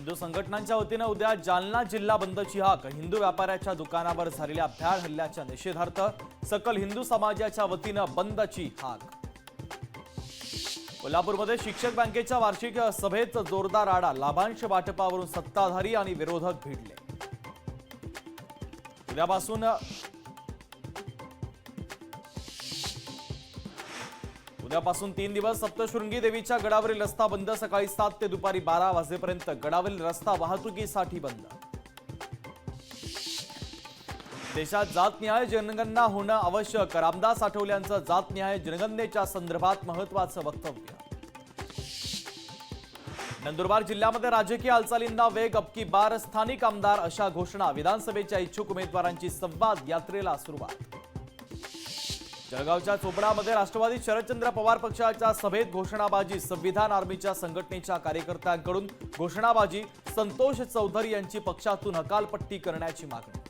हिंदू संघटनांच्या वतीने उद्या जालना जिल्हा बंदची हाक। हिंदू व्यापाऱ्याच्या दुकानावर झालेल्या भ्याड हल्ल्याच्या निषेधार्थ सकल हिंदू समाजाच्या वतीने बंदची हाक। कोल्हापूरमध्ये शिक्षक बँकेच्या वार्षिक सभेत जोरदार आडा। लाभांश वाटपावरून सत्ताधारी आणि विरोधक भिडले। उद्यापासून 3 दिवस सप्तशृंगी देवीच्या गडावरील रस्ता बंद। सकाळी 7 ते दुपारी 12 वाजेपर्यंत गडावरील रस्ता वाहतुकीसाठी बंद। देशात जातनिहाय जनगणना होणं आवश्यक। रामदास आठवल्यांचं जातनिहाय जनगणनेच्या संदर्भात महत्त्वाचं वक्तव्य। नंदुरबार जिल्ह्यामध्ये राजकीय हालचालींना वेग। अबकी बार स्थानिक आमदार अशा घोषणा। विधानसभेच्या इच्छुक उमेदवारांची संवाद यात्रेला सुरुवात। जळगावच्या चोपडामध्ये राष्ट्रवादी शरदचंद्र पवार पक्षाच्या सभेत घोषणाबाजी। संविधान आर्मीच्या संघटनेच्या कार्यकर्त्यांकडून घोषणाबाजी। संतोष चौधरी यांची पक्षातून हकालपट्टी करण्याची मागणी।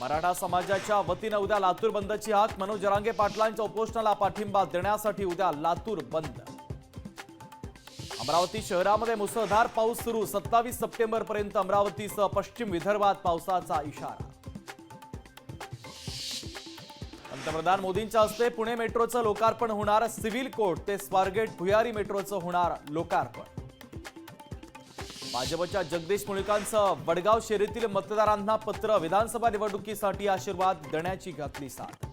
मराठा समाजाच्या वतीने उद्या लातूर बंदची हाक। मनोज जरांगे पाटलांच्या उपोषणाला पाठिंबा देण्यासाठी उद्या लातूर बंद। अमरावती शहरामध्ये मुसळधार पाऊस सुरू। 27 सप्टेंबर पर्यंत अमरावतीसह पश्चिम विदर्भात पावसाचा इशारा। पंतप्रधान मोदींच्या हस्ते पुणे मेट्रोचं लोकार्पण होणार। सिव्हिल कोर्ट ते स्वारगेट भुयारी मेट्रोचं होणार लोकार्पण। भाजपच्या जगदीश मुळीकांचं वडगाव शहरातील मतदारांना पत्र। विधानसभा निवडणुकीसाठी आशीर्वाद देण्याची घातली साथ।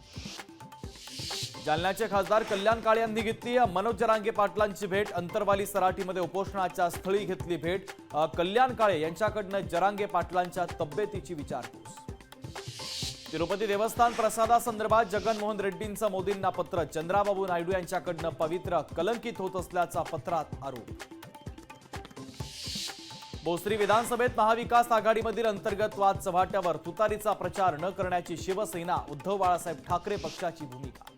जालन्याचे खासदार कल्याण काळे यांनी घेतली मनोज जरांगे पाटलांची भेट। अंतरवाली सराटीमध्ये उपोषणाच्या स्थळी घेतली भेट। कल्याण काळे यांच्याकडनं जरांगे पाटलांच्या तब्येतीची विचारपूस। तिरुपती देवस्थान प्रसादासंदर्भात जगनमोहन रेड्डींचं मोदींना पत्र। चंद्राबाबू नायडू यांच्याकडनं पवित्र कलंकित होत असल्याचा पत्रात आरोप। भोसरी विधानसभेत महाविकास आघाडीमधील अंतर्गत वाद चव्हाट्यावर। तुतारीचा प्रचार न करण्याची शिवसेना। उद्धव बाळासाहेब ठाकरे पक्षाची भूमिका।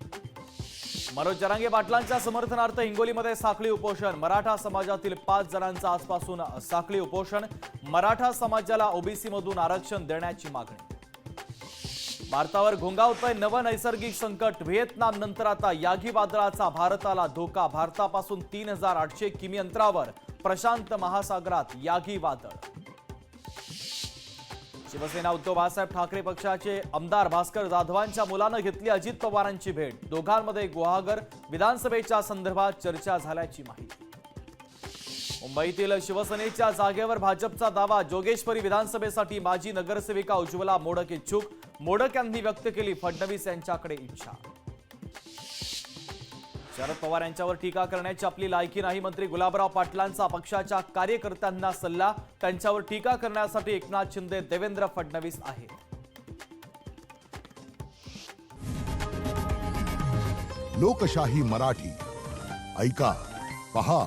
मनोज जरांगे पाटलांच्या समर्थनार्थ हिंगोलीमध्ये साखळी उपोषण। मराठा समाजातील 5 जणांचं आजपासून साखळी उपोषण। मराठा समाजाला ओबीसी मधून आरक्षण देण्याची मागणी। भारतावर घोंगावतंय नवं नैसर्गिक संकट। व्हिएतनाम नंतर आता यागी वादळाचा भारताला धोका। भारतापासून 3800 किमी अंतरावर प्रशांत महासागरात यागी वादळ। शिवसेना उद्धव बाळासाहेब ठाकरे पक्षाचे आमदार भास्कर जाधवांच्या मुलानं घेतली अजित पवारांची भेट। दोघांमध्ये गुहागर। विधानसभेच्या संदर्भात चर्चा झाल्याची माहिती। मुंबईतील शिवसेनेच्या जागेवर भाजपचा दावा। जोगेश्वरी विधानसभेसाठी माजी नगरसेविका उज्ज्वला मोडक इच्छुक। मोडक यांनी व्यक्त केली फडणवीस यांच्याकडे इच्छा। शरद पवार यांच्यावर टीका करण्याची आपली लायकी नाही। मंत्री गुलाबराव पाटलांचा पक्षाच्या कार्यकर्त्यांना सल्ला। त्यांच्यावर टीका करण्यासाठी एकनाथ शिंदे देवेंद्र फडणवीस आहेत। लोकशाही मराठी ऐका, पहा,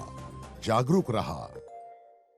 जागरूक रहा।